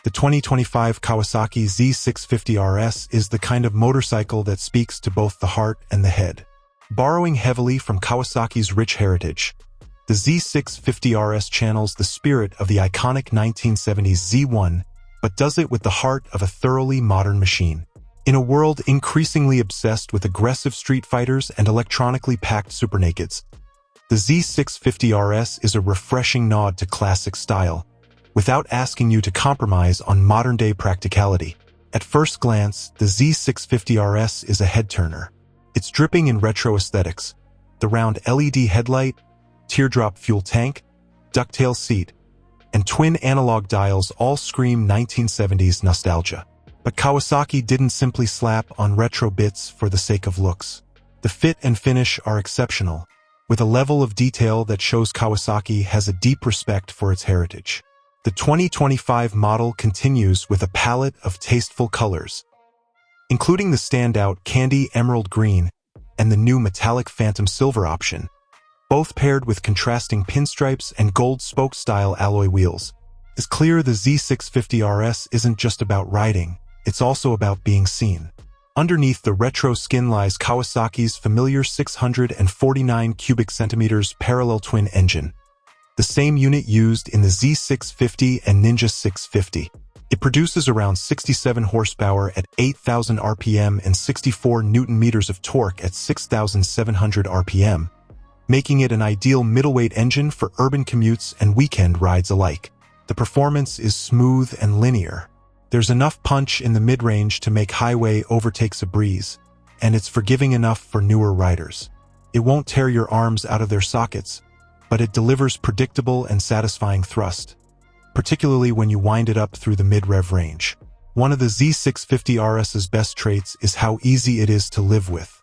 The 2025 Kawasaki Z650RS is the kind of motorcycle that speaks to both the heart and the head. Borrowing heavily from Kawasaki's rich heritage, the Z650RS channels the spirit of the iconic 1970s Z1, but does it with the heart of a thoroughly modern machine. In a world increasingly obsessed with aggressive street fighters and electronically packed supernakeds, the Z650RS is a refreshing nod to classic style, without asking you to compromise on modern-day practicality. At first glance, the Z650RS is a head-turner. It's dripping in retro aesthetics. The round LED headlight, teardrop fuel tank, ducktail seat, and twin analog dials all scream 1970s nostalgia. But Kawasaki didn't simply slap on retro bits for the sake of looks. The fit and finish are exceptional, with a level of detail that shows Kawasaki has a deep respect for its heritage. The 2025 model continues with a palette of tasteful colors, including the standout Candy Emerald Green and the new metallic Phantom Silver option, both paired with contrasting pinstripes and gold spoke-style alloy wheels. It's clear the Z650RS isn't just about riding, it's also about being seen. Underneath the retro skin lies Kawasaki's familiar 649 cubic centimeters parallel twin engine, the same unit used in the Z650 and Ninja 650. It produces around 67 horsepower at 8,000 RPM and 64 Newton-meters of torque at 6,700 RPM, making it an ideal middleweight engine for urban commutes and weekend rides alike. The performance is smooth and linear. There's enough punch in the mid-range to make highway overtakes a breeze, and it's forgiving enough for newer riders. It won't tear your arms out of their sockets, but it delivers predictable and satisfying thrust, particularly when you wind it up through the mid-rev range. One of the Z650RS's best traits is how easy it is to live with.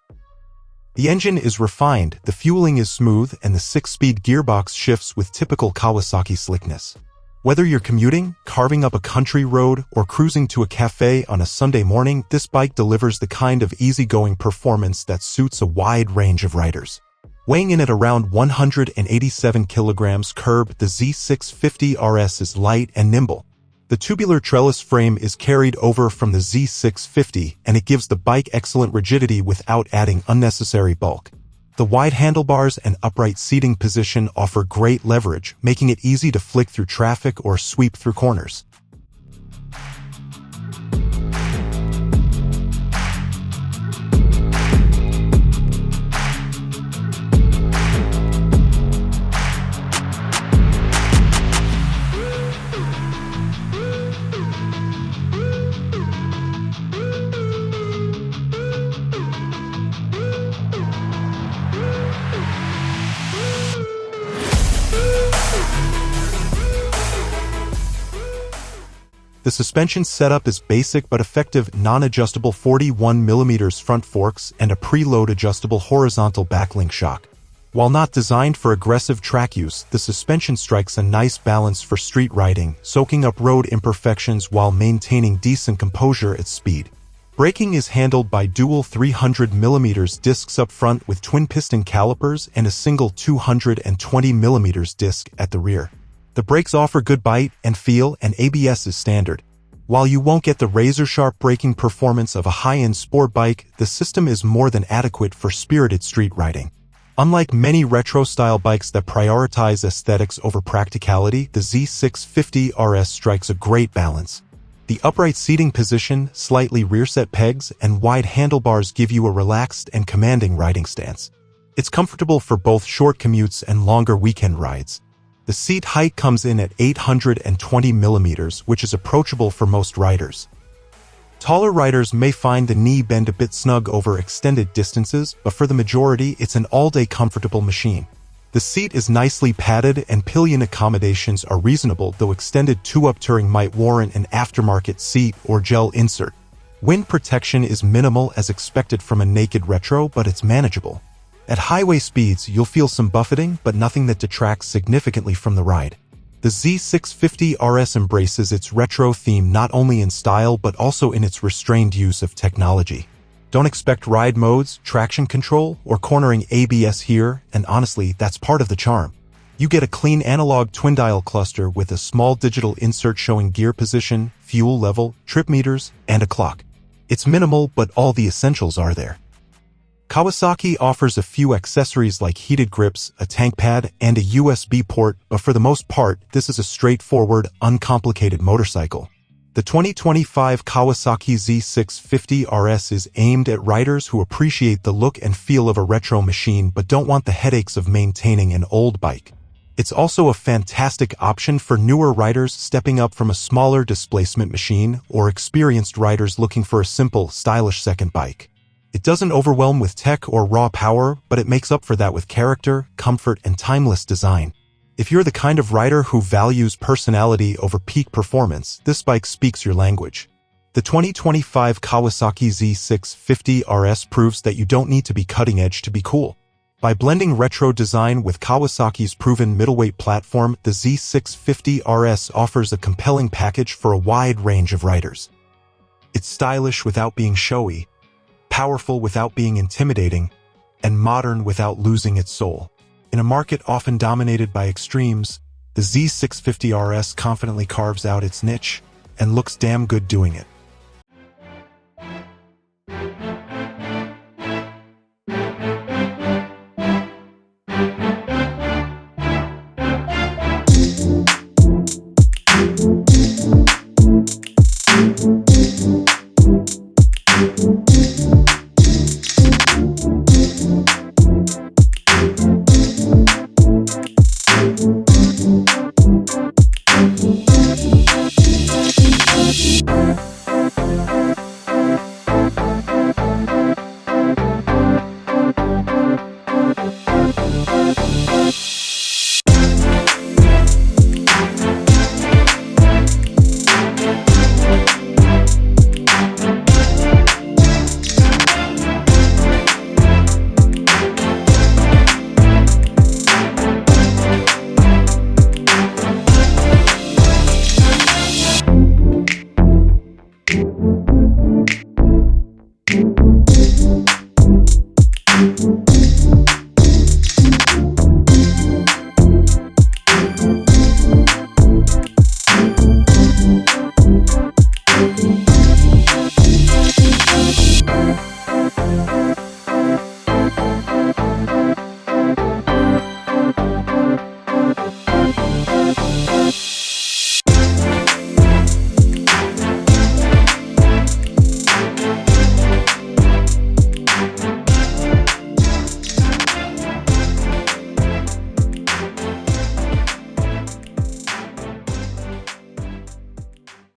The engine is refined, the fueling is smooth, and the 6-speed gearbox shifts with typical Kawasaki slickness. Whether you're commuting, carving up a country road, or cruising to a cafe on a Sunday morning, this bike delivers the kind of easygoing performance that suits a wide range of riders. Weighing in at around 187 kilograms curb, the Z650RS is light and nimble. The tubular trellis frame is carried over from the Z650, and it gives the bike excellent rigidity without adding unnecessary bulk. The wide handlebars and upright seating position offer great leverage, making it easy to flick through traffic or sweep through corners. The suspension setup is basic but effective non-adjustable 41mm front forks and a preload adjustable horizontal backlink shock. While not designed for aggressive track use, the suspension strikes a nice balance for street riding, soaking up road imperfections while maintaining decent composure at speed. Braking is handled by dual 300mm discs up front with twin piston calipers and a single 220mm disc at the rear. The brakes offer good bite and feel, and ABS is standard. While you won't get the razor-sharp braking performance of a high-end sport bike, the system is more than adequate for spirited street riding. Unlike many retro-style bikes that prioritize aesthetics over practicality, the Z650RS strikes a great balance. The upright seating position, slightly rear-set pegs, and wide handlebars give you a relaxed and commanding riding stance. It's comfortable for both short commutes and longer weekend rides. The seat height comes in at 820mm, which is approachable for most riders. Taller riders may find the knee bend a bit snug over extended distances, but for the majority, it's an all-day comfortable machine. The seat is nicely padded and pillion accommodations are reasonable, though extended two-up touring might warrant an aftermarket seat or gel insert. Wind protection is minimal as expected from a naked retro, but it's manageable. At highway speeds, you'll feel some buffeting, but nothing that detracts significantly from the ride. The Z650RS embraces its retro theme not only in style but also in its restrained use of technology. Don't expect ride modes, traction control, or cornering ABS here, and honestly, that's part of the charm. You get a clean analog twin-dial cluster with a small digital insert showing gear position, fuel level, trip meters, and a clock. It's minimal, but all the essentials are there. Kawasaki offers a few accessories like heated grips, a tank pad, and a USB port, but for the most part, this is a straightforward, uncomplicated motorcycle. The 2025 Kawasaki Z650RS is aimed at riders who appreciate the look and feel of a retro machine but don't want the headaches of maintaining an old bike. It's also a fantastic option for newer riders stepping up from a smaller displacement machine or experienced riders looking for a simple, stylish second bike. It doesn't overwhelm with tech or raw power, but it makes up for that with character, comfort, and timeless design. If you're the kind of rider who values personality over peak performance, this bike speaks your language. The 2025 Kawasaki Z650RS proves that you don't need to be cutting edge to be cool. By blending retro design with Kawasaki's proven middleweight platform, the Z650RS offers a compelling package for a wide range of riders. It's stylish without being showy, powerful without being intimidating, and modern without losing its soul. In a market often dominated by extremes, the Z650RS confidently carves out its niche and looks damn good doing it.